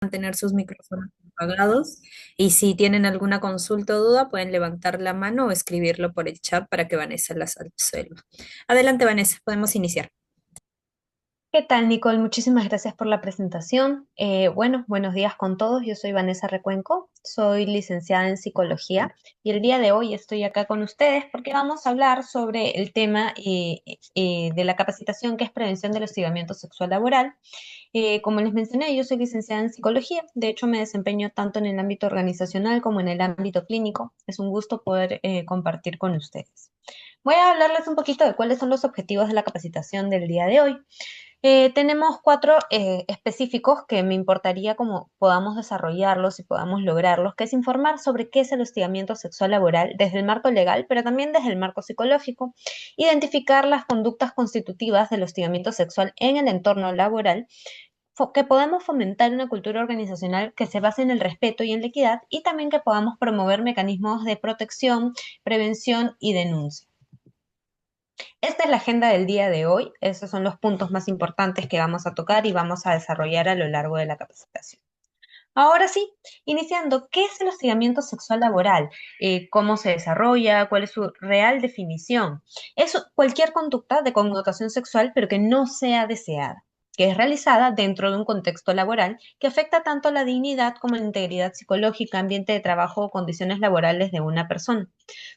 mantener sus micrófonos apagados y si tienen alguna consulta o duda pueden levantar la mano o escribirlo por el chat para que Vanessa las resuelva. Adelante, Vanessa, podemos iniciar. ¿Qué tal, Nicole? Muchísimas gracias por la presentación. Bueno, buenos días con todos. Yo soy Vanessa Recuenco, soy licenciada en psicología y el día de hoy estoy acá con ustedes porque vamos a hablar sobre el tema de la capacitación que es prevención del hostigamiento sexual laboral. Como les mencioné, yo soy licenciada en psicología. De hecho, me desempeño tanto en el ámbito organizacional como en el ámbito clínico. Es un gusto poder compartir con ustedes. Voy a hablarles un poquito de cuáles son los objetivos de la capacitación del día de hoy. Tenemos cuatro específicos que me importaría cómo podamos desarrollarlos y podamos lograrlos, que es informar sobre qué es el hostigamiento sexual laboral desde el marco legal, pero también desde el marco psicológico, identificar las conductas constitutivas del hostigamiento sexual en el entorno laboral, que podamos fomentar una cultura organizacional que se base en el respeto y en la equidad, y también que podamos promover mecanismos de protección, prevención y denuncia. Esta es la agenda del día de hoy. Esos son los puntos más importantes que vamos a tocar y vamos a desarrollar a lo largo de la capacitación. Ahora sí, iniciando, ¿qué es el hostigamiento sexual laboral? ¿Cómo se desarrolla? ¿Cuál es su real definición? Es cualquier conducta de connotación sexual, pero que no sea deseada, que es realizada dentro de un contexto laboral que afecta tanto la dignidad como la integridad psicológica, ambiente de trabajo o condiciones laborales de una persona.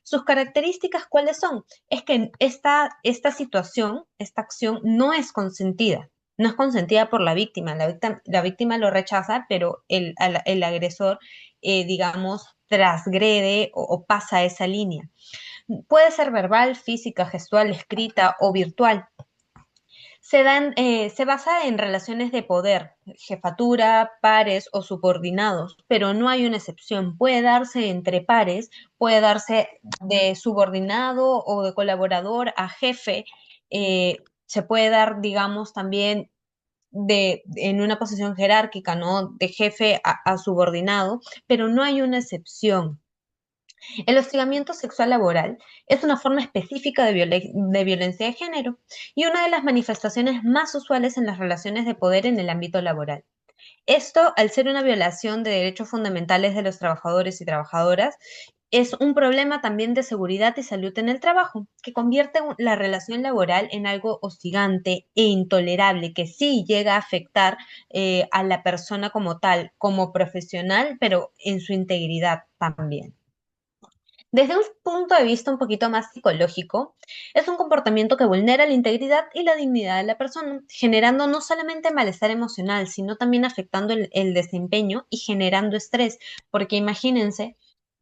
Sus características, ¿cuáles son? Es que esta situación, esta acción no es consentida. No es consentida por la víctima. La víctima lo rechaza, pero el agresor, digamos, transgrede o pasa esa línea. Puede ser verbal, física, gestual, escrita o virtual. Se basa en relaciones de poder, jefatura, pares o subordinados, pero no hay una excepción. Puede darse entre pares, puede darse de subordinado o de colaborador a jefe. Se puede dar, digamos, también en una posición jerárquica, ¿no? De jefe a subordinado, pero no hay una excepción. El hostigamiento sexual laboral es una forma específica de violencia de género y una de las manifestaciones más usuales en las relaciones de poder en el ámbito laboral. Esto, al ser una violación de derechos fundamentales de los trabajadores y trabajadoras, es un problema también de seguridad y salud en el trabajo, que convierte la relación laboral en algo hostigante e intolerable, que sí llega a afectar a la persona como tal, como profesional, pero en su integridad también. Desde un punto de vista un poquito más psicológico, es un comportamiento que vulnera la integridad y la dignidad de la persona, generando no solamente malestar emocional, sino también afectando el desempeño y generando estrés, porque imagínense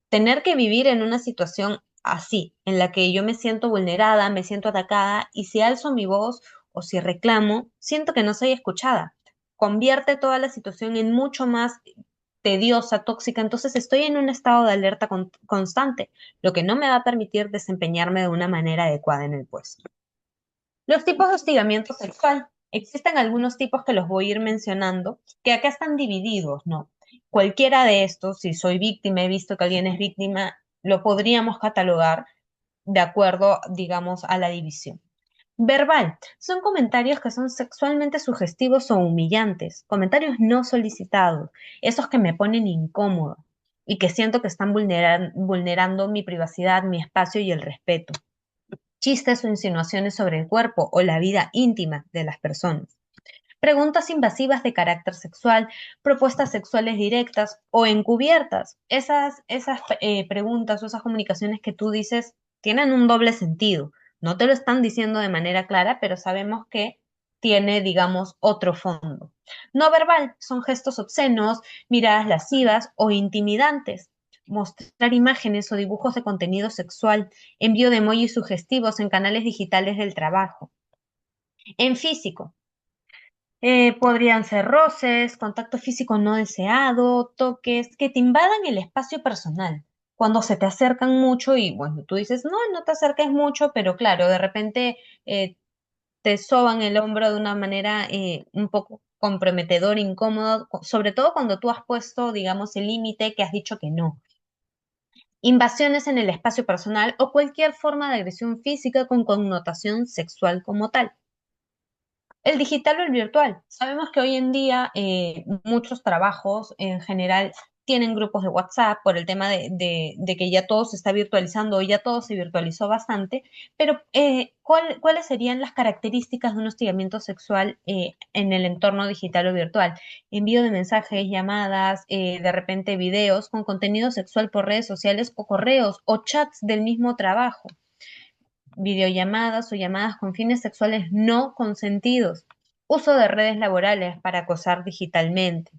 tener que vivir en una situación así, en la que yo me siento vulnerada, me siento atacada, y si alzo mi voz o si reclamo, siento que no soy escuchada. Convierte toda la situación en mucho más tediosa, tóxica, entonces estoy en un estado de alerta constante, lo que no me va a permitir desempeñarme de una manera adecuada en el puesto. Los tipos de hostigamiento sexual. Existen algunos tipos que los voy a ir mencionando, que acá están divididos, ¿no? Cualquiera de estos, si soy víctima, he visto que alguien es víctima, lo podríamos catalogar de acuerdo, digamos, a la división. Verbal. Son comentarios que son sexualmente sugestivos o humillantes, comentarios no solicitados, esos que me ponen incómodo y que siento que están vulnerando mi privacidad, mi espacio y el respeto. Chistes o insinuaciones sobre el cuerpo o la vida íntima de las personas. Preguntas invasivas de carácter sexual, propuestas sexuales directas o encubiertas. Esas preguntas o esas comunicaciones que tú dices tienen un doble sentido. No te lo están diciendo de manera clara, pero sabemos que tiene, digamos, otro fondo. No verbal, son gestos obscenos, miradas lascivas o intimidantes. Mostrar imágenes o dibujos de contenido sexual, envío de emojis sugestivos en canales digitales del trabajo. En físico, podrían ser roces, contacto físico no deseado, toques que te invadan el espacio personal. Cuando se te acercan mucho y bueno, tú dices, no, no te acerques mucho, pero claro, de repente eh, te soban el hombro de una manera un poco comprometedora, incómodo, sobre todo cuando tú has puesto, digamos, el límite que has dicho que no. Invasiones en el espacio personal o cualquier forma de agresión física con connotación sexual como tal. El digital o el virtual. Sabemos que hoy en día muchos trabajos en general tienen grupos de WhatsApp por el tema de que ya todo se está virtualizando, o ya todo se virtualizó bastante, pero ¿cuáles serían las características de un hostigamiento sexual en el entorno digital o virtual? Envío de mensajes, llamadas, de repente videos con contenido sexual por redes sociales o correos o chats del mismo trabajo, videollamadas o llamadas con fines sexuales no consentidos, uso de redes laborales para acosar digitalmente.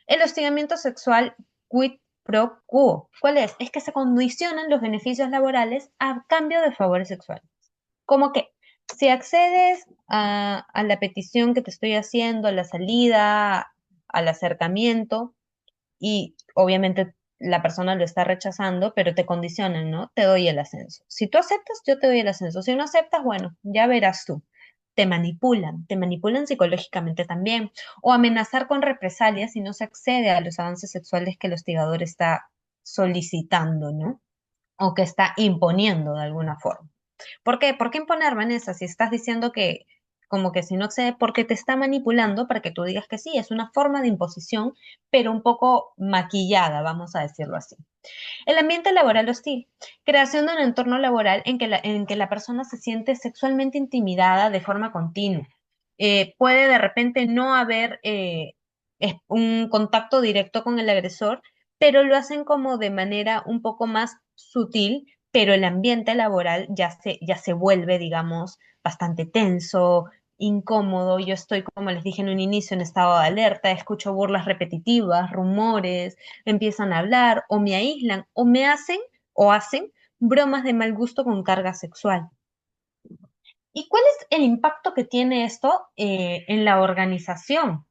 El hostigamiento sexual quid pro quo. ¿Cuál es? Es que se condicionan los beneficios laborales a cambio de favores sexuales. Como que si accedes a la petición que te estoy haciendo, a la salida, al acercamiento, y obviamente la persona lo está rechazando, pero te condicionan, ¿no? Te doy el ascenso. Si tú aceptas, yo te doy el ascenso. Si no aceptas, bueno, ya verás tú. Te manipulan psicológicamente también, o amenazar con represalias si no se accede a los avances sexuales que el hostigador está solicitando, ¿no? O que está imponiendo de alguna forma. ¿Por qué? ¿Por qué imponer, Vanessa? Si estás diciendo que, como que si no accede, porque te está manipulando para que tú digas que sí, es una forma de imposición, pero un poco maquillada, vamos a decirlo así. El ambiente laboral hostil, creación de un entorno laboral en que la persona se siente sexualmente intimidada de forma continua. Puede de repente no haber un contacto directo con el agresor, pero lo hacen como de manera un poco más sutil, pero el ambiente laboral ya se vuelve, digamos, bastante tenso, incómodo. Yo estoy, como les dije en un inicio, en estado de alerta, escucho burlas repetitivas, rumores, empiezan a hablar o me aíslan o me hacen o hacen bromas de mal gusto con carga sexual. ¿Y cuál es el impacto que tiene esto en la organización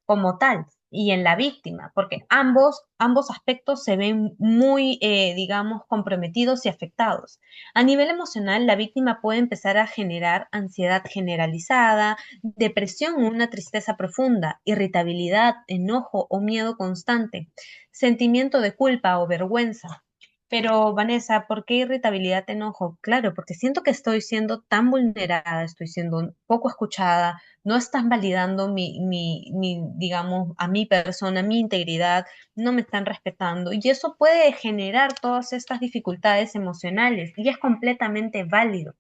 como tal y en la víctima? Porque ambos aspectos se ven muy, digamos, comprometidos y afectados. A nivel emocional, la víctima puede empezar a generar ansiedad generalizada, depresión o una tristeza profunda, irritabilidad, enojo o miedo constante, sentimiento de culpa o vergüenza. Pero, Vanessa, ¿por qué irritabilidad, enojo? Claro, porque siento que estoy siendo tan vulnerada, estoy siendo poco escuchada, no están validando digamos, a mi persona, mi integridad, no me están respetando. Y eso puede generar todas estas dificultades emocionales y es completamente válido.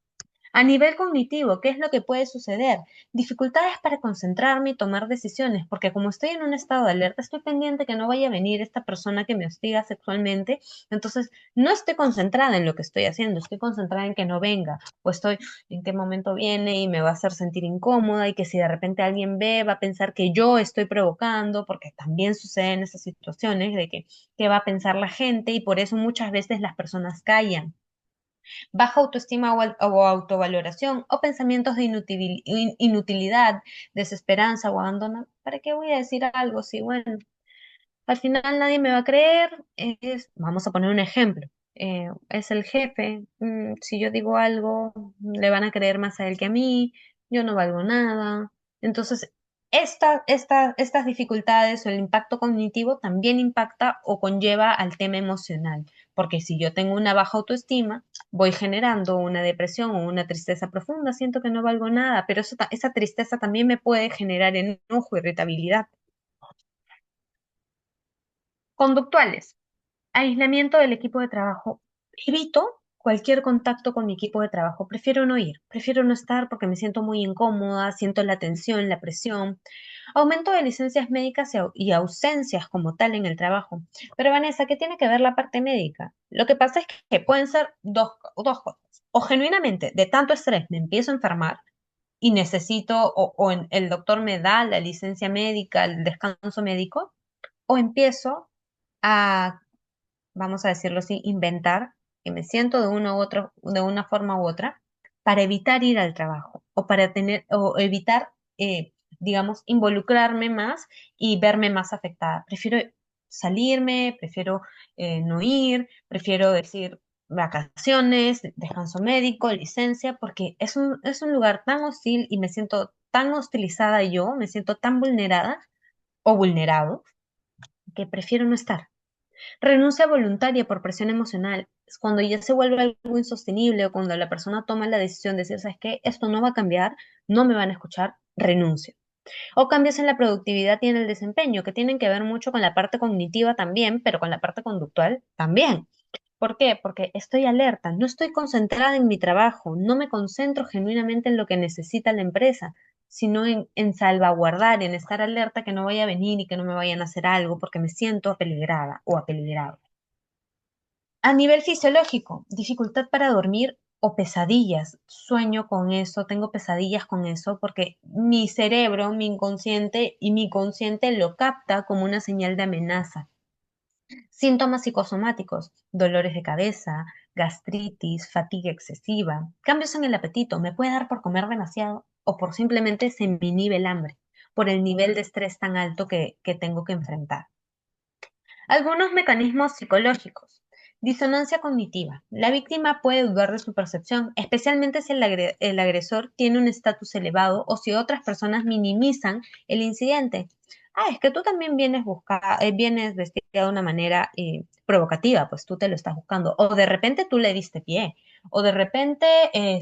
A nivel cognitivo, ¿qué es lo que puede suceder? Dificultades para concentrarme y tomar decisiones, porque como estoy en un estado de alerta, estoy pendiente que no vaya a venir esta persona que me hostiga sexualmente, entonces no estoy concentrada en lo que estoy haciendo, estoy concentrada en que no venga, o estoy en qué momento viene y me va a hacer sentir incómoda y que si de repente alguien ve, va a pensar que yo estoy provocando, porque también suceden esas situaciones de que qué va a pensar la gente y por eso muchas veces las personas callan. Baja autoestima o autovaloración o pensamientos de inutilidad, desesperanza o abandono. ¿Para qué voy a decir algo si, bueno, al final nadie me va a creer? Vamos a poner un ejemplo. Es el jefe. Si yo digo algo, le van a creer más a él que a mí. Yo no valgo nada. Entonces, estas dificultades o el impacto cognitivo también impacta o conlleva al tema emocional, porque si yo tengo una baja autoestima, voy generando una depresión o una tristeza profunda, siento que no valgo nada, pero esa tristeza también me puede generar enojo, irritabilidad. Conductuales. Aislamiento del equipo de trabajo. Evito cualquier contacto con mi equipo de trabajo. Prefiero no ir, prefiero no estar porque me siento muy incómoda, siento la tensión, la presión. Aumento de licencias médicas y ausencias como tal en el trabajo. Pero Vanessa, ¿qué tiene que ver la parte médica? Lo que pasa es que pueden ser dos cosas. O genuinamente de tanto estrés me empiezo a enfermar y necesito, el doctor me da la licencia médica, el descanso médico, o empiezo a, vamos a decirlo así, inventar que me siento de una forma u otra para evitar ir al trabajo o para o evitar, digamos, involucrarme más y verme más afectada. Prefiero salirme, prefiero no ir, prefiero decir vacaciones, descanso médico, licencia, porque es un lugar tan hostil y me siento tan hostilizada yo, me siento tan vulnerada o vulnerado que prefiero no estar. Renuncia voluntaria por presión emocional es cuando ya se vuelve algo insostenible o cuando la persona toma la decisión de decir, ¿sabes qué? Esto no va a cambiar, no me van a escuchar, renuncio. O cambios en la productividad y en el desempeño, que tienen que ver mucho con la parte cognitiva también, pero con la parte conductual también. ¿Por qué? Porque estoy alerta, no estoy concentrada en mi trabajo, no me concentro genuinamente en lo que necesita la empresa, sino en salvaguardar, en estar alerta que no vaya a venir y que no me vayan a hacer algo porque me siento apeligrada o apeligrado. A nivel fisiológico, dificultad para dormir o pesadillas. Sueño con eso, tengo pesadillas con eso porque mi cerebro, mi inconsciente y mi consciente lo capta como una señal de amenaza. Síntomas psicosomáticos, dolores de cabeza, gastritis, fatiga excesiva, cambios en el apetito, me puede dar por comer demasiado o por simplemente se me inhibe el hambre, por el nivel de estrés tan alto que tengo que enfrentar. Algunos mecanismos psicológicos. Disonancia cognitiva. La víctima puede dudar de su percepción, especialmente si el agresor tiene un estatus elevado o si otras personas minimizan el incidente. Ah, es que tú también vienes vestida de una manera provocativa, pues tú te lo estás buscando. O de repente tú le diste pie. O de repente, eh,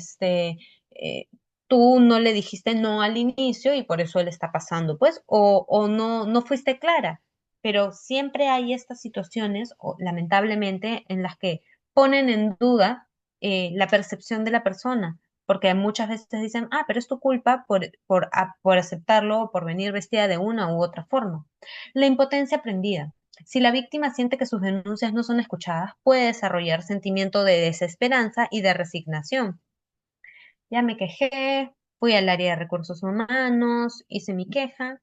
tú no le dijiste no al inicio y por eso él está pasando, pues. O no fuiste clara, pero siempre hay estas situaciones, lamentablemente, en las que ponen en duda la percepción de la persona, porque muchas veces dicen, ah, pero es tu culpa por aceptarlo o por venir vestida de una u otra forma. La impotencia aprendida. Si la víctima siente que sus denuncias no son escuchadas, puede desarrollar sentimiento de desesperanza y de resignación. Ya me quejé, fui al área de recursos humanos, hice mi queja,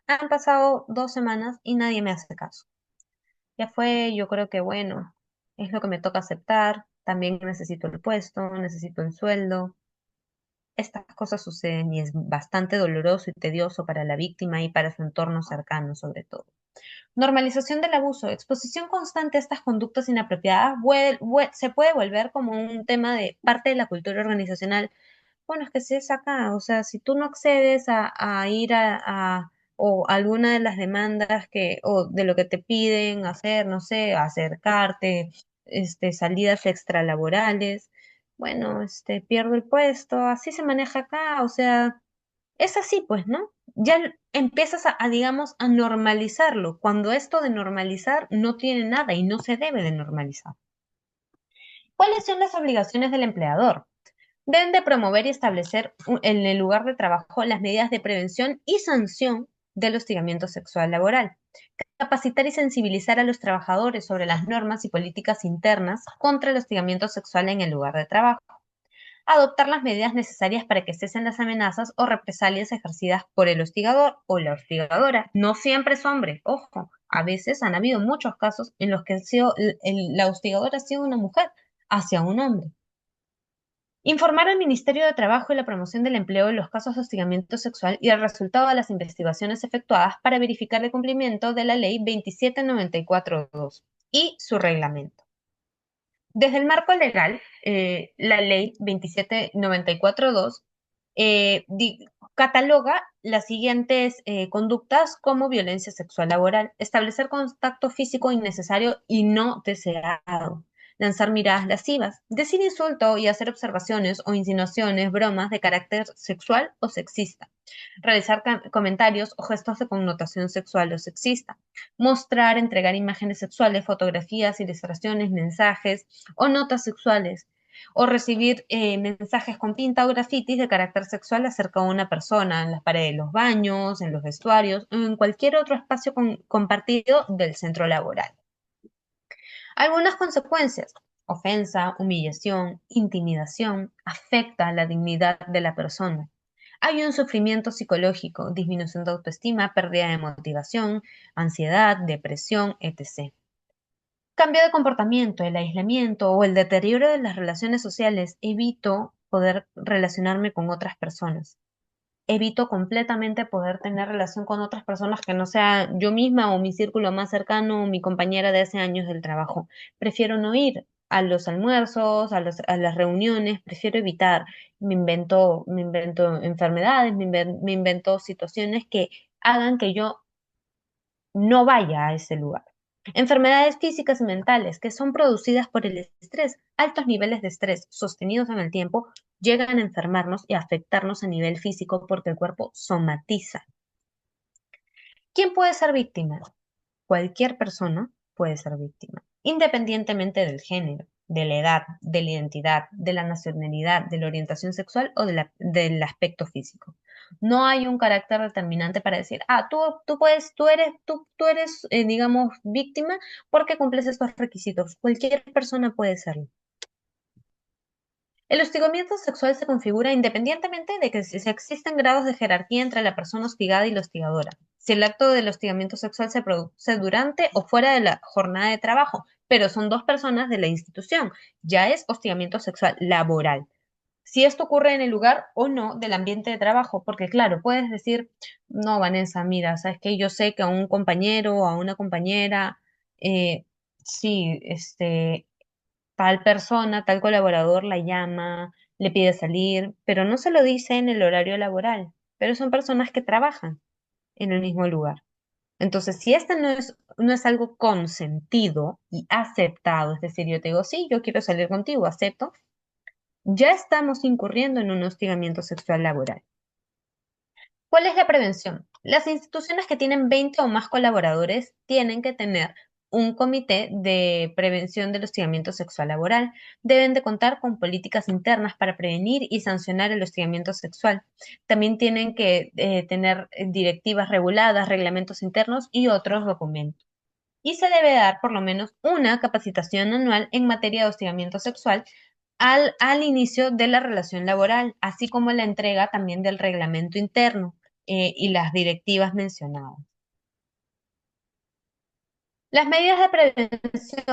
han pasado 2 semanas y nadie me hace caso. Ya fue, yo creo que bueno, es lo que me toca aceptar. También necesito el puesto, necesito el sueldo. Estas cosas suceden y es bastante doloroso y tedioso para la víctima y para su entorno cercano, sobre todo. Normalización del abuso, exposición constante a estas conductas inapropiadas se puede volver como un tema de parte de la cultura organizacional. Bueno, es que si es acá, o sea, si tú no accedes a ir o alguna de las demandas o de lo que te piden hacer, no sé, acercarte, salidas extralaborales, bueno, pierdo el puesto, así se maneja acá, o sea, es así, pues, ¿no? Ya empiezas digamos, a normalizarlo, cuando esto de normalizar no tiene nada y no se debe de normalizar. ¿Cuáles son las obligaciones del empleador? Deben de promover y establecer en el lugar de trabajo las medidas de prevención y sanción del hostigamiento sexual laboral. Capacitar y sensibilizar a los trabajadores sobre las normas y políticas internas contra el hostigamiento sexual en el lugar de trabajo. Adoptar las medidas necesarias para que cesen las amenazas o represalias ejercidas por el hostigador o la hostigadora. No siempre es hombre, ojo. A veces han habido muchos casos en los que la hostigadora ha sido una mujer hacia un hombre. Informar al Ministerio de Trabajo y la Promoción del Empleo de los casos de hostigamiento sexual y el resultado de las investigaciones efectuadas para verificar el cumplimiento de la Ley 2794-2 y su reglamento. Desde el marco legal, la Ley 2794-2 cataloga las siguientes conductas como violencia sexual laboral: establecer contacto físico innecesario y no deseado, lanzar miradas lascivas, decir insulto y hacer observaciones o insinuaciones, bromas de carácter sexual o sexista, realizar comentarios o gestos de connotación sexual o sexista, mostrar, entregar imágenes sexuales, fotografías, ilustraciones, mensajes o notas sexuales, o recibir mensajes con pinta o grafitis de carácter sexual acerca de una persona en las paredes de los baños, en los vestuarios o en cualquier otro espacio compartido del centro laboral. Algunas consecuencias: ofensa, humillación, intimidación, afecta la dignidad de la persona. Hay un sufrimiento psicológico, disminución de autoestima, pérdida de motivación, ansiedad, depresión, etc. Cambio de comportamiento, el aislamiento o el deterioro de las relaciones sociales. Evito poder relacionarme con otras personas. Evito completamente poder tener relación con otras personas que no sea yo misma o mi círculo más cercano o mi compañera de hace años del trabajo. Prefiero no ir a los almuerzos, a las reuniones, prefiero evitar. Me invento enfermedades, me invento situaciones que hagan que yo no vaya a ese lugar. Enfermedades físicas y mentales que son producidas por el estrés. Altos niveles de estrés sostenidos en el tiempo llegan a enfermarnos y a afectarnos a nivel físico porque el cuerpo somatiza. ¿Quién puede ser víctima? Cualquier persona puede ser víctima, independientemente del género, de la edad, de la identidad, de la nacionalidad, de la orientación sexual o del aspecto físico. No hay un carácter determinante para decir, tú puedes, tú eres, digamos, víctima porque cumples estos requisitos. Cualquier persona puede serlo. El hostigamiento sexual se configura independientemente de que si existen grados de jerarquía entre la persona hostigada y la hostigadora. Si el acto del hostigamiento sexual se produce durante o fuera de la jornada de trabajo, pero son dos personas de la institución, ya es hostigamiento sexual laboral. Si esto ocurre en el lugar o no del ambiente de trabajo, porque claro, puedes decir, no, Vanessa, mira, sabes que yo sé que a un compañero o a una compañera, eh, sí, tal persona, tal colaborador la llama, le pide salir, pero no se lo dice en el horario laboral, pero son personas que trabajan en el mismo lugar. Entonces, si este no es algo consentido y aceptado, es decir, yo te digo, sí, yo quiero salir contigo, acepto, ya estamos incurriendo en un hostigamiento sexual laboral. ¿Cuál es la prevención? Las instituciones que tienen 20 o más colaboradores tienen que tener un comité de prevención del hostigamiento sexual laboral. Deben de contar con políticas internas para prevenir y sancionar el hostigamiento sexual. También tienen que tener directivas reguladas, reglamentos internos y otros documentos. Y se debe dar por lo menos una capacitación anual en materia de hostigamiento sexual al inicio de la relación laboral, así como la entrega también del reglamento interno y las directivas mencionadas. Las medidas de prevención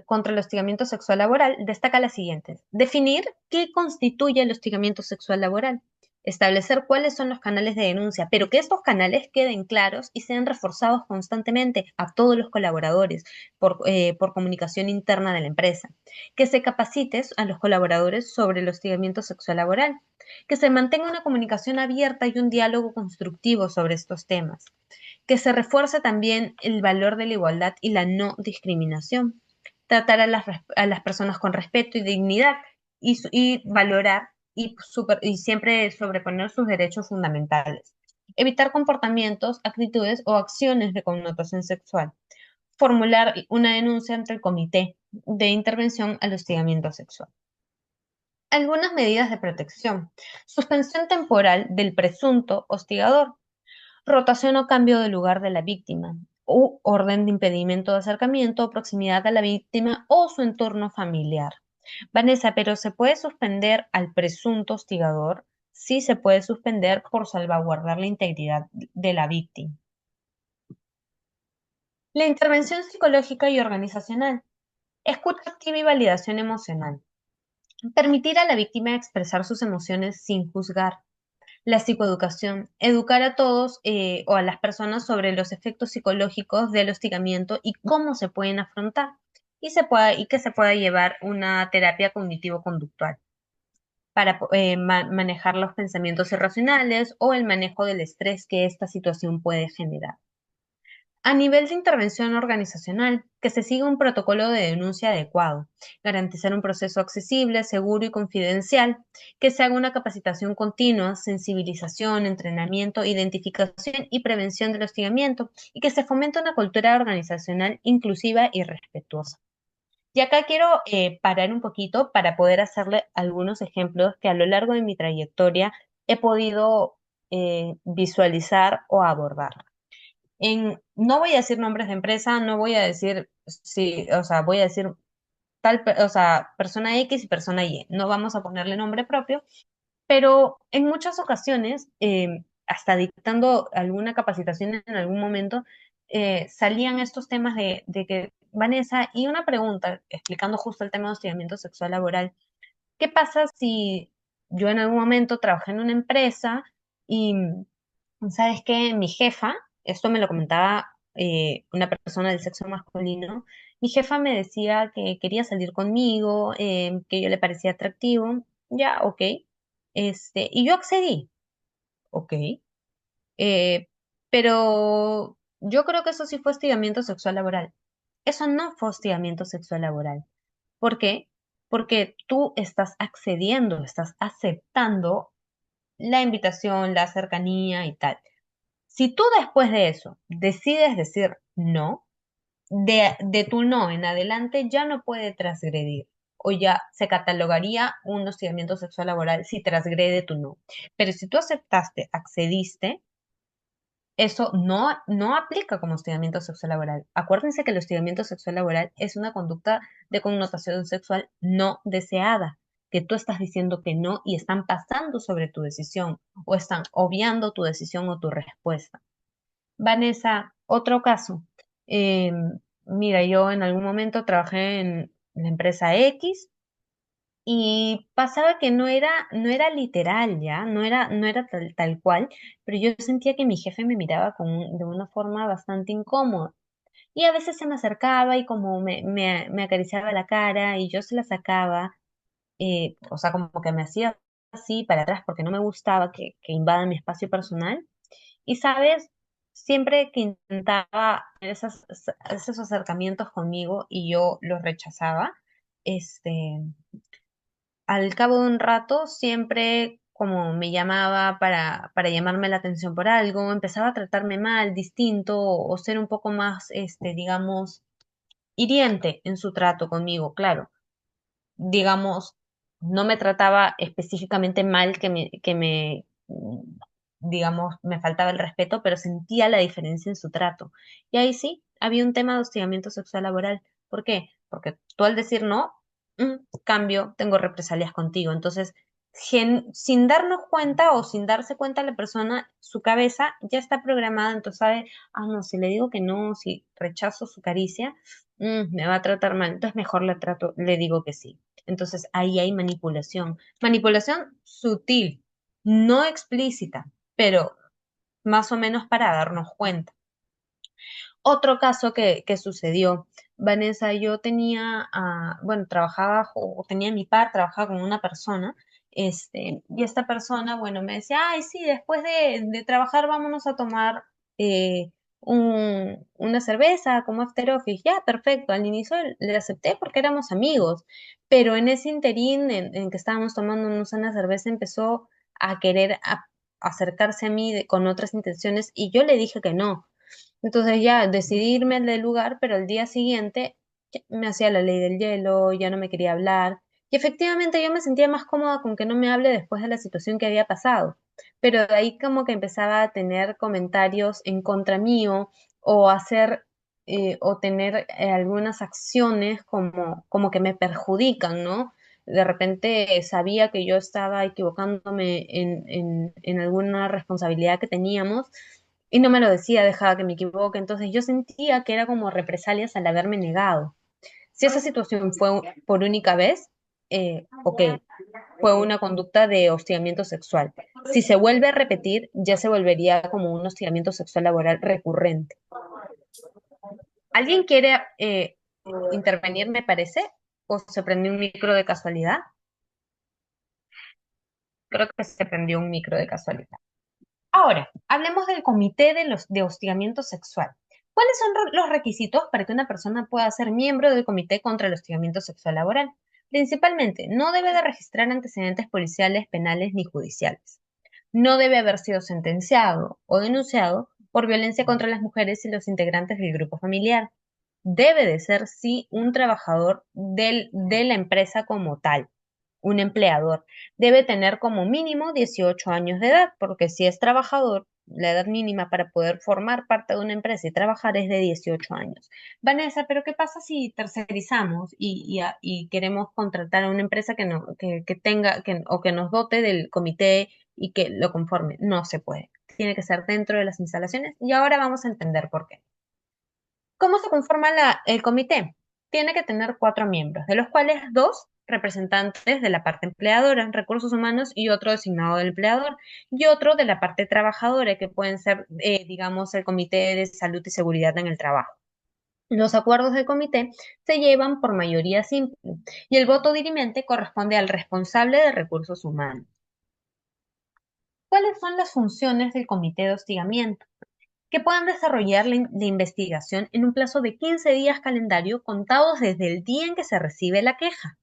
contra el hostigamiento sexual laboral destaca las siguientes. Definir qué constituye el hostigamiento sexual laboral. Establecer cuáles son los canales de denuncia, pero que estos canales queden claros y sean reforzados constantemente a todos los colaboradores por comunicación interna de la empresa. Que se capacite a los colaboradores sobre el hostigamiento sexual laboral. Que se mantenga una comunicación abierta y un diálogo constructivo sobre estos temas, que se refuerce también el valor de la igualdad y la no discriminación, tratar a las personas con respeto y dignidad y valorar y siempre sobreponer sus derechos fundamentales, evitar comportamientos, actitudes o acciones de connotación sexual, formular una denuncia ante el Comité de Intervención al Hostigamiento Sexual. Algunas medidas de protección. Suspensión temporal del presunto hostigador, rotación o cambio de lugar de la víctima, u orden de impedimento de acercamiento o proximidad a la víctima o su entorno familiar. Vanessa, pero ¿se puede suspender al presunto hostigador? Sí, se puede suspender por salvaguardar la integridad de la víctima. La intervención psicológica y organizacional. Escucha activa y validación emocional. Permitir a la víctima expresar sus emociones sin juzgar. La psicoeducación, educar a todos o a las personas sobre los efectos psicológicos del hostigamiento y cómo se pueden afrontar y que se pueda llevar una terapia cognitivo-conductual para manejar los pensamientos irracionales o el manejo del estrés que esta situación puede generar. A nivel de intervención organizacional, que se siga un protocolo de denuncia adecuado, garantizar un proceso accesible, seguro y confidencial, que se haga una capacitación continua, sensibilización, entrenamiento, identificación y prevención del hostigamiento, y que se fomente una cultura organizacional inclusiva y respetuosa. Y acá quiero parar un poquito para poder hacerle algunos ejemplos que a lo largo de mi trayectoria he podido visualizar o abordar. No voy a decir nombres de empresa, no voy a decir, sí, o sea, voy a decir o sea, persona X y persona Y. No vamos a ponerle nombre propio, pero en muchas ocasiones, hasta dictando alguna capacitación en algún momento, salían estos temas de que, Vanessa, y una pregunta, explicando justo el tema de hostigamiento sexual laboral, ¿qué pasa si yo en algún momento trabajé en una empresa y sabes que mi jefa, esto me lo comentaba una persona del sexo masculino, mi jefa me decía que quería salir conmigo, que yo le parecía atractivo, ya, ok, y yo accedí, ok, eh, pero Yo creo que eso sí fue hostigamiento sexual laboral. Eso no fue hostigamiento sexual laboral. ¿Por qué? Porque tú estás accediendo, estás aceptando la invitación, la cercanía y tal. Si tú después de eso decides decir no, de tu no en adelante ya no puede transgredir o ya se catalogaría un hostigamiento sexual laboral si transgrede tu no. Pero si tú aceptaste, accediste, eso no aplica como hostigamiento sexual laboral. Acuérdense que el hostigamiento sexual laboral es una conducta de connotación sexual no deseada, que tú estás diciendo que no y están pasando sobre tu decisión o están obviando tu decisión o tu respuesta. Vanessa, otro caso. Eh, Mira, yo en algún momento trabajé en la empresa X y pasaba que no era literal ya, no era tal cual, pero yo sentía que mi jefe me miraba de una forma bastante incómoda. Y a veces se me acercaba y como me acariciaba la cara y yo se la sacaba, o sea, como que me hacía así para atrás porque no me gustaba que invadan mi espacio personal. Y sabes, siempre que intentaba tener esos acercamientos conmigo y yo los rechazaba, este, al cabo de un rato, siempre como me llamaba para llamarme la atención por algo, empezaba a tratarme mal, distinto, o ser un poco más, digamos, hiriente en su trato conmigo, claro. Digamos, no me trataba específicamente mal digamos, me faltaba el respeto, pero sentía la diferencia en su trato. Y ahí sí, había un tema de hostigamiento sexual laboral. ¿Por qué? Porque tú al decir no, cambio, tengo represalias contigo. Entonces, sin darnos cuenta o sin darse cuenta la persona, su cabeza ya está programada, entonces sabe, ah, no, si le digo que no, si rechazo su caricia, me va a tratar mal, entonces mejor le digo que sí. Entonces ahí hay manipulación. Manipulación sutil, no explícita, pero más o menos para darnos cuenta. Otro caso que sucedió, Vanessa, yo tenía, bueno, trabajaba o tenía mi par, trabajaba con una persona, y esta persona, bueno, me decía, ay, sí, después de trabajar vámonos a tomar una cerveza como after office. Ya, perfecto, al inicio le acepté porque éramos amigos, pero en ese interín en que estábamos tomándonos una cerveza empezó a querer acercarse a mí con otras intenciones y yo le dije que no. Entonces ya decidí irme del lugar, pero al día siguiente ya me hacía la ley del hielo, ya no me quería hablar. Y efectivamente yo me sentía más cómoda con que no me hable después de la situación que había pasado. Pero de ahí como que empezaba a tener comentarios en contra mío o hacer o tener algunas acciones como que me perjudican, ¿no? De repente sabía que yo estaba equivocándome en alguna responsabilidad que teníamos y no me lo decía, dejaba que me equivoque. Entonces yo sentía que era como represalias al haberme negado. Si esa situación fue por única vez, ok, fue una conducta de hostigamiento sexual. Si se vuelve a repetir, ya se volvería como un hostigamiento sexual laboral recurrente. ¿Alguien quiere intervenir, me parece? ¿O se prendió un micro de casualidad? Creo que se prendió un micro de casualidad. Ahora, hablemos del comité de hostigamiento sexual. ¿Cuáles son los requisitos para que una persona pueda ser miembro del comité contra el hostigamiento sexual laboral? Principalmente, no debe de registrar antecedentes policiales, penales ni judiciales. No debe haber sido sentenciado o denunciado por violencia contra las mujeres y los integrantes del grupo familiar. Debe de ser, sí, un trabajador de la empresa como tal, un empleador. Debe tener como mínimo 18 años de edad, porque si es trabajador, la edad mínima para poder formar parte de una empresa y trabajar es de 18 años. Vanessa, pero ¿qué pasa si tercerizamos y queremos contratar a una empresa que tenga o que nos dote del comité y que lo conforme? No se puede. Tiene que ser dentro de las instalaciones y ahora vamos a entender por qué. ¿Cómo se conforma el comité? Tiene que tener 4 miembros, de los cuales 2 representantes de la parte empleadora, recursos humanos, y otro designado del empleador, y otro de la parte trabajadora, que pueden ser, digamos, el comité de salud y seguridad en el trabajo. Los acuerdos del comité se llevan por mayoría simple y el voto dirimente corresponde al responsable de recursos humanos. ¿Cuáles son las funciones del comité de hostigamiento? que puedan desarrollar la investigación en un plazo de 15 días calendario contados desde el día en que se recibe la queja.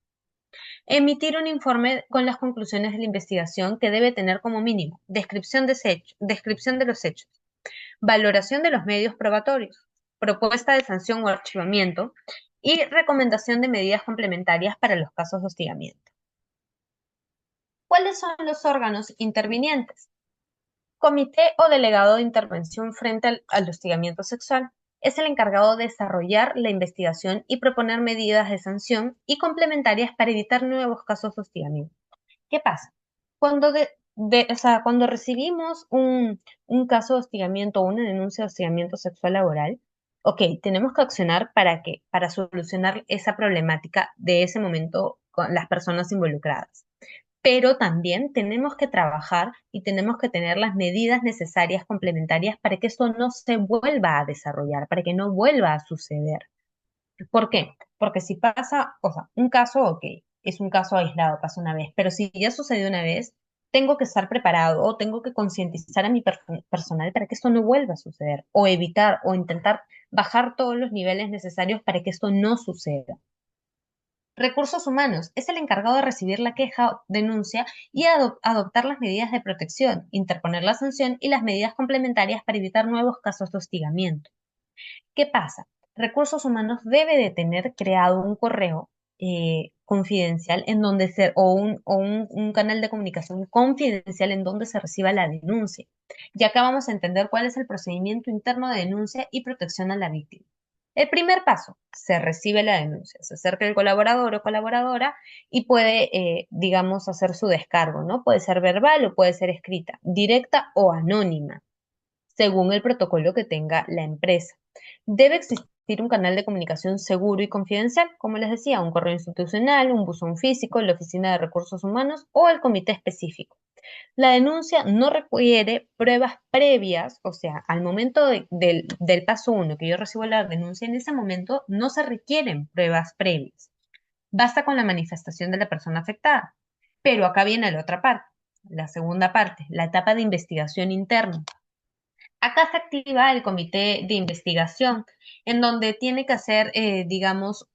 Emitir un informe con las conclusiones de la investigación que debe tener como mínimo descripción de los hechos, valoración de los medios probatorios, propuesta de sanción o archivamiento y recomendación de medidas complementarias para los casos de hostigamiento. ¿Cuáles son los órganos intervinientes? Comité o delegado de intervención frente al hostigamiento sexual. Es el encargado de desarrollar la investigación y proponer medidas de sanción y complementarias para evitar nuevos casos de hostigamiento. ¿Qué pasa? Cuando, cuando recibimos un caso de hostigamiento o una denuncia de hostigamiento sexual laboral, ok, tenemos que accionar para solucionar esa problemática de ese momento con las personas involucradas. Pero también tenemos que trabajar y tenemos que tener las medidas necesarias complementarias para que esto no se vuelva a desarrollar, para que no vuelva a suceder. ¿Por qué? Porque si pasa, o sea, un caso, ok, es un caso aislado, pasa una vez, pero si ya sucedió una vez, tengo que estar preparado o tengo que concientizar a mi personal para que esto no vuelva a suceder, o evitar o intentar bajar todos los niveles necesarios para que esto no suceda. Recursos humanos es el encargado de recibir la queja o denuncia y adoptar las medidas de protección, interponer la sanción y las medidas complementarias para evitar nuevos casos de hostigamiento. ¿Qué pasa? Recursos Humanos debe de tener creado un correo confidencial en donde un canal de comunicación confidencial en donde se reciba la denuncia. Y acá vamos a entender cuál es el procedimiento interno de denuncia y protección a la víctima. El primer paso, se recibe la denuncia, se acerca el colaborador o colaboradora y puede, digamos, hacer su descargo, ¿no? Puede ser verbal o puede ser escrita, directa o anónima según el protocolo que tenga la empresa. Debe existir un canal de comunicación seguro y confidencial, como les decía, un correo institucional, un buzón físico, la oficina de recursos humanos o el comité específico. La denuncia no requiere pruebas previas, o sea, al momento del paso 1 que yo recibo la denuncia, en ese momento no se requieren pruebas previas. Basta con la manifestación de la persona afectada. Pero acá viene la otra parte, la segunda parte, la etapa de investigación interna. Acá se activa el comité de investigación, en donde tiene que hacer, digamos,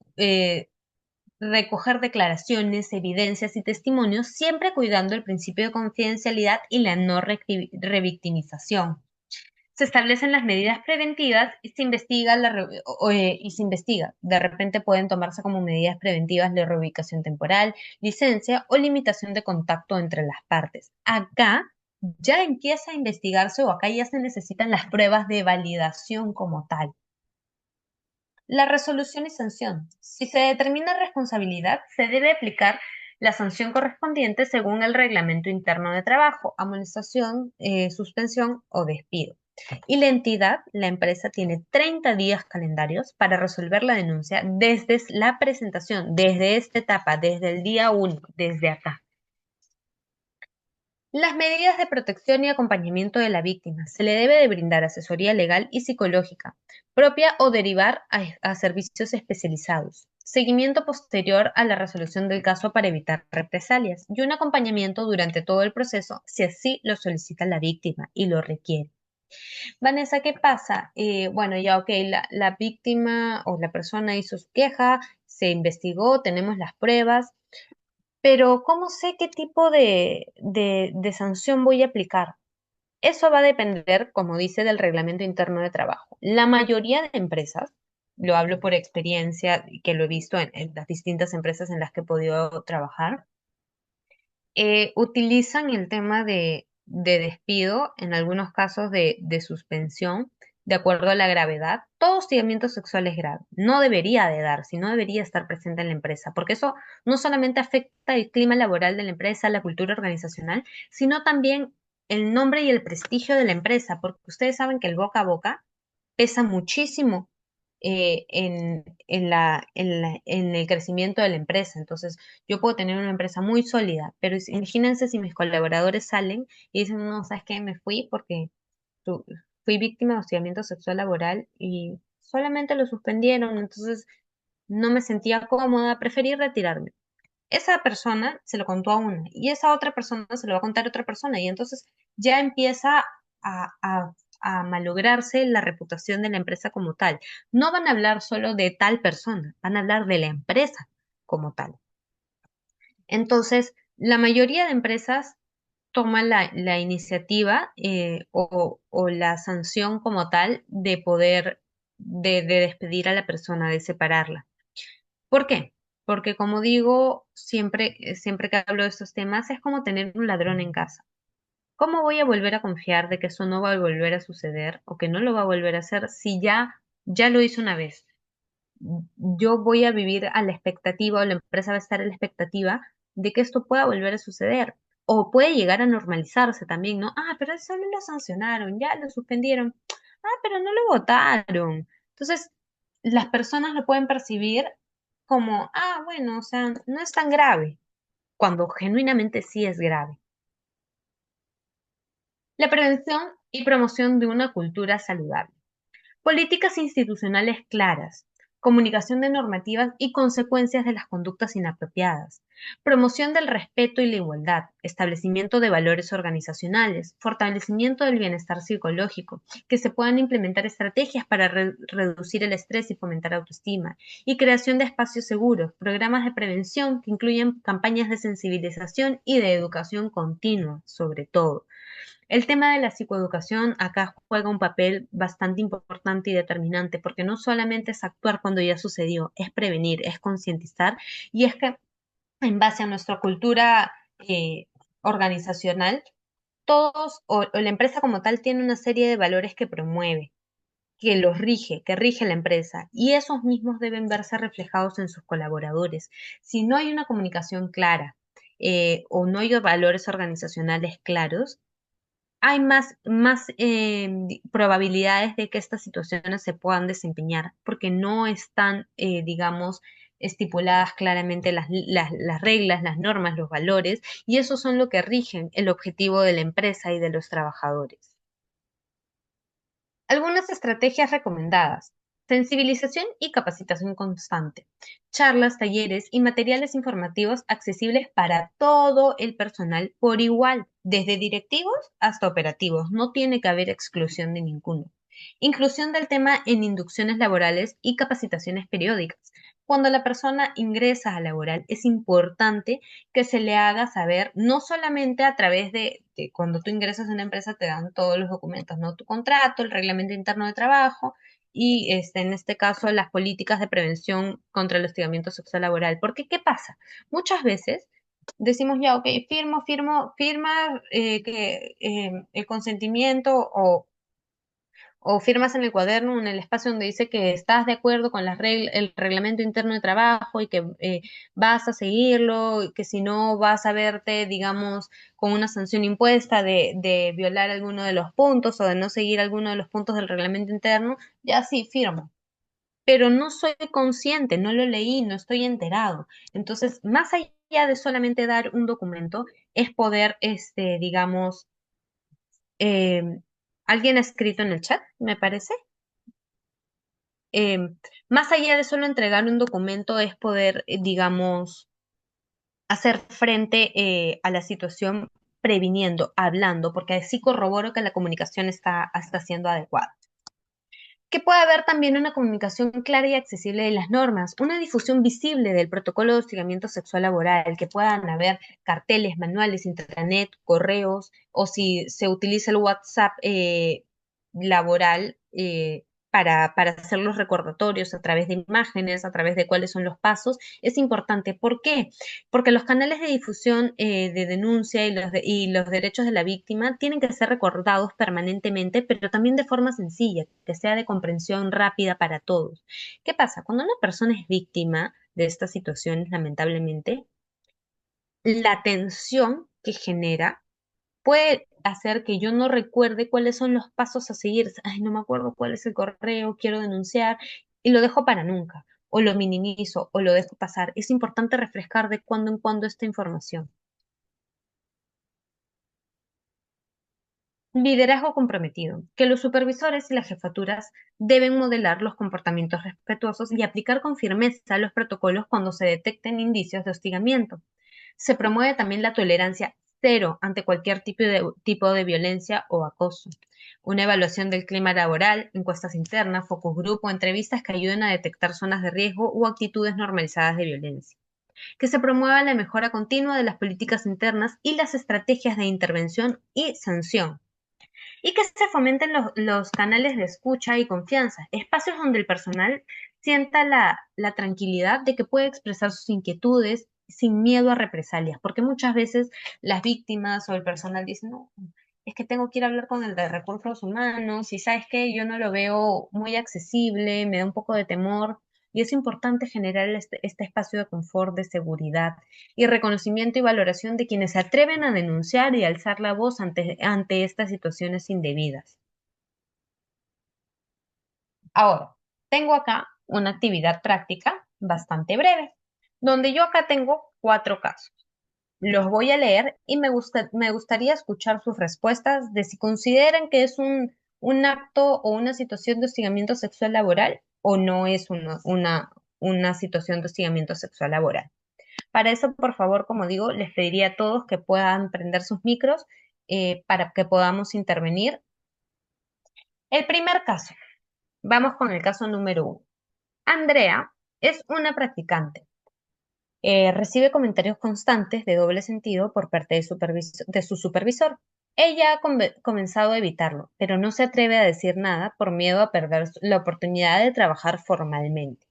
recoger declaraciones, evidencias y testimonios, siempre cuidando el principio de confidencialidad y la no revictimización. Se establecen las medidas preventivas y se investiga y se investiga. De repente pueden tomarse como medidas preventivas la reubicación temporal, licencia o limitación de contacto entre las partes. Acá ya empieza a investigarse o acá ya se necesitan las pruebas de validación como tal. La resolución y sanción. Si se determina responsabilidad, se debe aplicar la sanción correspondiente según el reglamento interno de trabajo, amonestación, suspensión o despido. Y la entidad, la empresa, tiene 30 días calendarios para resolver la denuncia desde la presentación, desde esta etapa, desde el día 1, desde acá. Las medidas de protección y acompañamiento de la víctima. Se le debe de brindar asesoría legal y psicológica propia o derivar a servicios especializados. Seguimiento posterior a la resolución del caso para evitar represalias y un acompañamiento durante todo el proceso si así lo solicita la víctima y lo requiere. Vanessa, ¿qué pasa? Bueno, ya, ok, la víctima o la persona hizo su queja, se investigó, tenemos las pruebas, pero ¿cómo sé qué tipo de sanción voy a aplicar? Eso va a depender, como dice, del reglamento interno de trabajo. La mayoría de empresas, lo hablo por experiencia, que lo he visto en las distintas empresas en las que he podido trabajar, utilizan el tema de despido, en algunos casos de suspensión, de acuerdo a la gravedad. Todo hostigamiento sexual es grave. No debería de darse, no debería estar presente en la empresa, porque eso no solamente afecta el clima laboral de la empresa, la cultura organizacional, sino también el nombre y el prestigio de la empresa, porque ustedes saben que el boca a boca pesa muchísimo en el crecimiento de la empresa. Entonces, yo puedo tener una empresa muy sólida, pero imagínense si mis colaboradores salen y dicen, no, ¿sabes qué? Me fui porque tu- fui víctima de hostigamiento sexual laboral y solamente lo suspendieron, entonces no me sentía cómoda, preferí retirarme. Esa persona se lo contó a una y esa otra persona se lo va a contar a otra persona y entonces ya empieza a a malograrse la reputación de la empresa como tal. No van a hablar solo de tal persona, van a hablar de la empresa como tal. Entonces, la mayoría de empresas toman la iniciativa o la sanción como tal de poder de despedir a la persona, de separarla. ¿Por qué? Porque como digo, siempre que hablo de estos temas, es como tener un ladrón en casa. ¿Cómo voy a volver a confiar de que eso no va a volver a suceder o que no lo va a volver a hacer si ya lo hizo una vez? Yo voy a vivir a la expectativa o la empresa va a estar a la expectativa de que esto pueda volver a suceder. O puede llegar a normalizarse también, ¿no? Ah, pero eso no lo sancionaron, ya lo suspendieron. Ah, pero no lo votaron. Entonces, las personas lo pueden percibir como, ah, bueno, o sea, no es tan grave, cuando genuinamente sí es grave. La prevención y promoción de una cultura saludable. Políticas institucionales claras, comunicación de normativas y consecuencias de las conductas inapropiadas, promoción del respeto y la igualdad, establecimiento de valores organizacionales, fortalecimiento del bienestar psicológico, que se puedan implementar estrategias para reducir el estrés y fomentar autoestima, y creación de espacios seguros, programas de prevención que incluyen campañas de sensibilización y de educación continua, sobre todo. El tema de la psicoeducación acá juega un papel bastante importante y determinante, porque no solamente es actuar cuando ya sucedió, es prevenir, es concientizar, y es que en base a nuestra cultura organizacional, todos o la empresa como tal tiene una serie de valores que promueve, que los rige, que rige la empresa, y esos mismos deben verse reflejados en sus colaboradores. Si no hay una comunicación clara o no hay valores organizacionales claros, hay más probabilidades de que estas situaciones se puedan desempeñar, porque no están, digamos, estipuladas claramente las reglas, las normas, los valores, y esos son lo que rigen el objetivo de la empresa y de los trabajadores. Algunas estrategias recomendadas. Sensibilización y capacitación constante. Charlas, talleres y materiales informativos accesibles para todo el personal por igual, desde directivos hasta operativos. No tiene que haber exclusión de ninguno. Inclusión del tema en inducciones laborales y capacitaciones periódicas. Cuando la persona ingresa a laboral, es importante que se le haga saber, no solamente a través de cuando tú ingresas a una empresa te dan todos los documentos, ¿no? Tu contrato, el reglamento interno de trabajo y en este caso las políticas de prevención contra el hostigamiento sexual laboral. Porque, ¿qué pasa? Muchas veces decimos ya, ok, firma el consentimiento o firmas en el cuaderno, en el espacio donde dice que estás de acuerdo con el reglamento interno de trabajo y que vas a seguirlo, y que si no vas a verte, digamos, con una sanción impuesta de violar alguno de los puntos o de no seguir alguno de los puntos del reglamento interno, ya sí, firmo. Pero no soy consciente, no lo leí, no estoy enterado. Entonces, más allá de solamente dar un documento, es poder, digamos, eh, alguien ha escrito en el chat, me parece. Más allá de solo entregar un documento, es poder, digamos, hacer frente a la situación previniendo, hablando, porque así corroboro que la comunicación está siendo adecuada. Que pueda haber también una comunicación clara y accesible de las normas, una difusión visible del protocolo de hostigamiento sexual laboral, que puedan haber carteles, manuales, intranet, correos, o si se utiliza el WhatsApp laboral para hacer los recordatorios a través de imágenes, a través de cuáles son los pasos, es importante. ¿Por qué? Porque los canales de difusión de denuncia y los derechos de la víctima tienen que ser recordados permanentemente, pero también de forma sencilla, que sea de comprensión rápida para todos. ¿Qué pasa? Cuando una persona es víctima de estas situaciones, lamentablemente, la tensión que genera puede hacer que yo no recuerde cuáles son los pasos a seguir. Ay, no me acuerdo cuál es el correo, quiero denunciar y lo dejo para nunca, o lo minimizo, o lo dejo pasar. Es importante refrescar de cuando en cuando esta información. Liderazgo comprometido, que los supervisores y las jefaturas deben modelar los comportamientos respetuosos y aplicar con firmeza los protocolos cuando se detecten indicios de hostigamiento. Se promueve también la tolerancia cero ante cualquier tipo de violencia o acoso. Una evaluación del clima laboral, encuestas internas, focus group o entrevistas que ayuden a detectar zonas de riesgo o actitudes normalizadas de violencia. Que se promueva la mejora continua de las políticas internas y las estrategias de intervención y sanción. Y que se fomenten los canales de escucha y confianza, espacios donde el personal sienta la tranquilidad de que puede expresar sus inquietudes sin miedo a represalias, porque muchas veces las víctimas o el personal dicen, no, es que tengo que ir a hablar con el de recursos humanos y sabes que yo no lo veo muy accesible, me da un poco de temor. Y es importante generar este espacio de confort, de seguridad y reconocimiento y valoración de quienes se atreven a denunciar y alzar la voz ante estas situaciones indebidas. Ahora, tengo acá una actividad práctica bastante breve, donde yo acá tengo 4 casos. Los voy a leer y me gustaría escuchar sus respuestas de si consideran que es un acto o una situación de hostigamiento sexual laboral o no es una situación de hostigamiento sexual laboral. Para eso, por favor, como digo, les pediría a todos que puedan prender sus micros para que podamos intervenir. El primer caso, vamos con el caso número 1. Andrea es una practicante. Recibe comentarios constantes de doble sentido por parte de su supervisor. Ella ha comenzado a evitarlo, pero no se atreve a decir nada por miedo a perder la oportunidad de trabajar formalmente.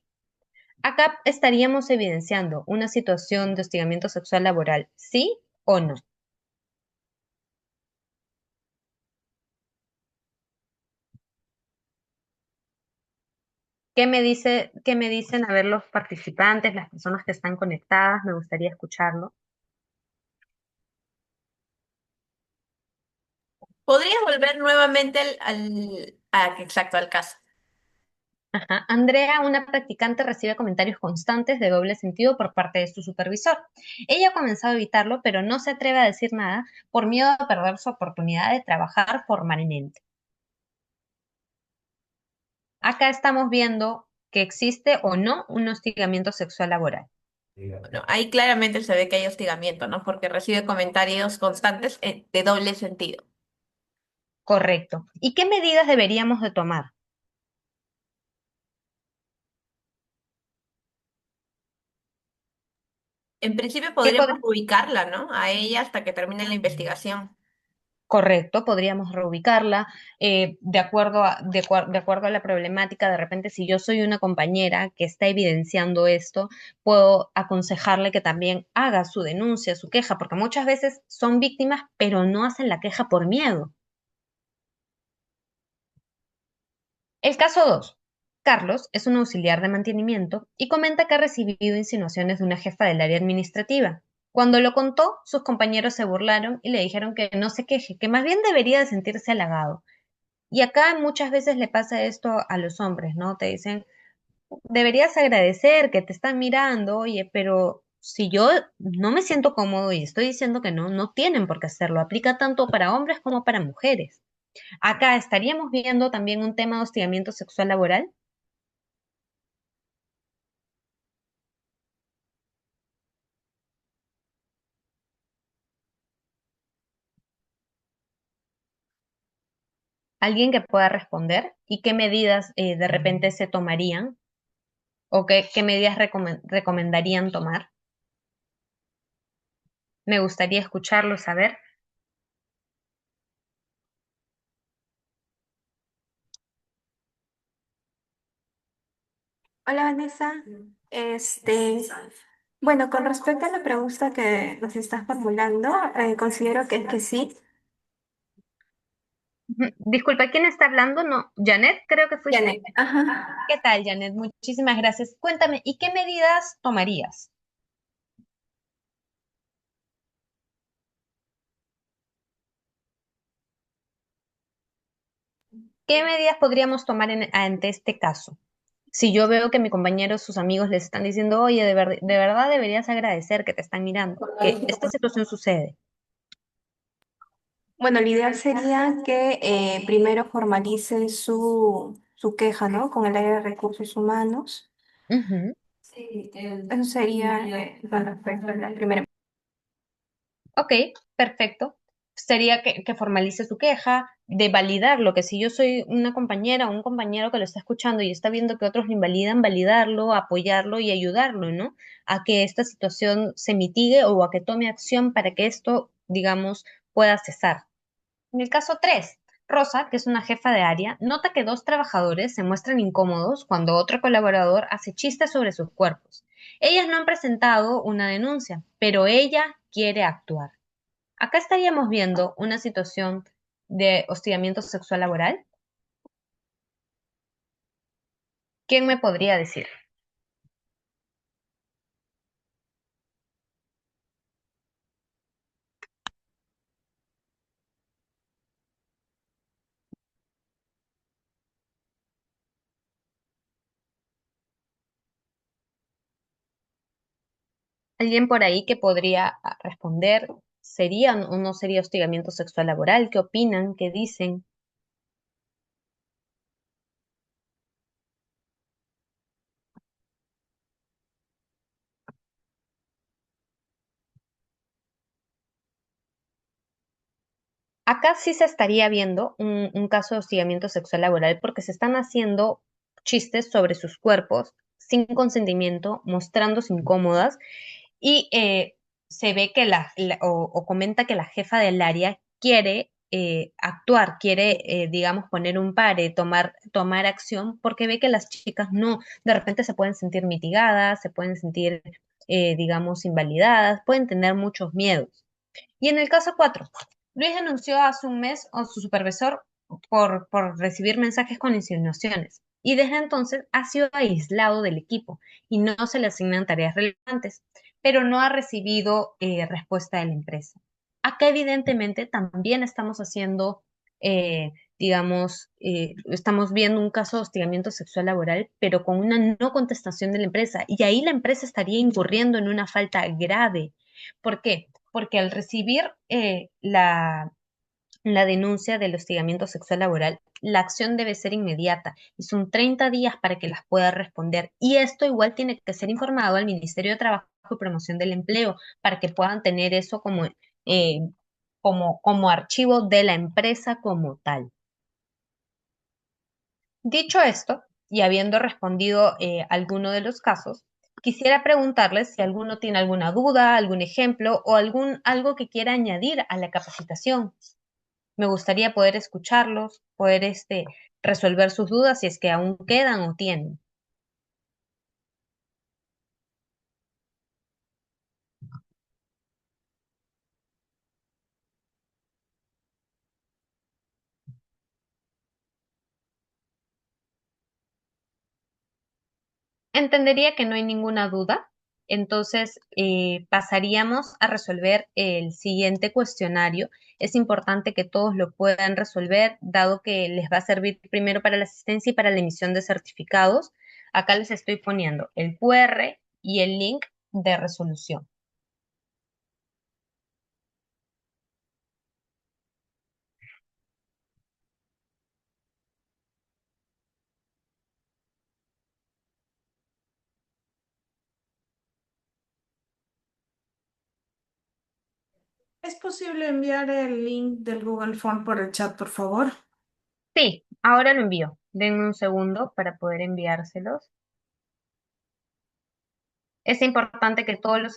Acá estaríamos evidenciando una situación de hostigamiento sexual laboral, ¿sí o no? Qué me dicen a ver los participantes, las personas que están conectadas? Me gustaría escucharlo. ¿Podrías volver nuevamente exacto, al caso? Ajá. Andrea, una practicante, recibe comentarios constantes de doble sentido por parte de su supervisor. Ella ha comenzado a evitarlo, pero no se atreve a decir nada por miedo a perder su oportunidad de trabajar formalmente. Acá estamos viendo que existe o no un hostigamiento sexual laboral. Bueno, ahí claramente se ve que hay hostigamiento, ¿no? Porque recibe comentarios constantes de doble sentido. Correcto. ¿Y qué medidas deberíamos de tomar? En principio ¿Qué podríamos pod- ubicarla, ¿no? A ella hasta que termine la investigación. Correcto, podríamos reubicarla de acuerdo a la problemática. De repente, si yo soy una compañera que está evidenciando esto, puedo aconsejarle que también haga su denuncia, su queja, porque muchas veces son víctimas, pero no hacen la queja por miedo. El caso 2. Carlos es un auxiliar de mantenimiento y comenta que ha recibido insinuaciones de una jefa del área administrativa. Cuando lo contó, sus compañeros se burlaron y le dijeron que no se queje, que más bien debería de sentirse halagado. Y acá muchas veces le pasa esto a los hombres, ¿no? Te dicen, deberías agradecer que te están mirando, oye, pero si yo no me siento cómodo y estoy diciendo que no, no tienen por qué hacerlo. Aplica tanto para hombres como para mujeres. Acá estaríamos viendo también un tema de hostigamiento sexual laboral. Alguien que pueda responder y qué medidas de repente se tomarían o qué medidas recomendarían tomar. Me gustaría escucharlo, saber. Hola Vanessa, este, bueno, con respecto a la pregunta que nos estás formulando, considero que es que sí. Ujú. Disculpa, ¿quién está hablando? No, Janet, creo que fuiste. Janet. Ajá. ¿Qué tal, Janet? Muchísimas gracias. Cuéntame, ¿y qué medidas tomarías? ¿Qué medidas podríamos tomar ante este caso? Si yo veo que mi compañero, sus amigos les están diciendo, oye, de verdad deberías agradecer que te están mirando, que esta situación sucede. Bueno, lo ideal sería que primero formalice su queja, ¿no? Con el área de recursos humanos. Ujú. Sí, eso sería con respecto a la primera. Ok, perfecto. Sería que formalice su queja, de validarlo, que si yo soy una compañera o un compañero que lo está escuchando y está viendo que otros lo invalidan, validarlo, apoyarlo y ayudarlo, ¿no? A que esta situación se mitigue o a que tome acción para que esto, digamos, pueda cesar. En el caso 3, Rosa, que es una jefa de área, nota que dos trabajadores se muestran incómodos cuando otro colaborador hace chistes sobre sus cuerpos. Ellas no han presentado una denuncia, pero ella quiere actuar. Acá estaríamos viendo una situación de hostigamiento sexual laboral. ¿Quién me podría decir? ¿Alguien por ahí que podría responder? ¿Sería o no sería hostigamiento sexual laboral? ¿Qué opinan? ¿Qué dicen? Acá sí se estaría viendo un caso de hostigamiento sexual laboral porque se están haciendo chistes sobre sus cuerpos sin consentimiento, mostrándose incómodas y se ve que o comenta que la jefa del área quiere actuar, quiere, digamos, poner un pare, tomar acción porque ve que las chicas no, de repente se pueden sentir mitigadas, se pueden sentir, digamos, invalidadas, pueden tener muchos miedos. Y en el caso 4, Luis denunció hace un mes a su supervisor por recibir mensajes con insinuaciones y desde entonces ha sido aislado del equipo y no se le asignan tareas relevantes, pero no ha recibido respuesta de la empresa. Acá evidentemente también estamos haciendo, digamos, estamos viendo un caso de hostigamiento sexual laboral, pero con una no contestación de la empresa y ahí la empresa estaría incurriendo en una falta grave. ¿Por qué? Porque al recibir la denuncia del hostigamiento sexual laboral, la acción debe ser inmediata y son 30 días para que las pueda responder. Y esto igual tiene que ser informado al Ministerio de Trabajo y Promoción del Empleo para que puedan tener eso eh, como archivo de la empresa como tal. Dicho esto, y habiendo respondido alguno de los casos, quisiera preguntarles si alguno tiene alguna duda, algún ejemplo o algo que quiera añadir a la capacitación. Me gustaría poder escucharlos, poder resolver sus dudas si es que aún quedan o tienen. Entendería que no hay ninguna duda, entonces pasaríamos a resolver el siguiente cuestionario. Es importante que todos lo puedan resolver, dado que les va a servir primero para la asistencia y para la emisión de certificados. Acá les estoy poniendo el QR y el link de resolución. ¿Es posible enviar el link del Google Form por el chat, por favor? Sí, ahora lo envío. Denme un segundo para poder enviárselos. Es importante que todos los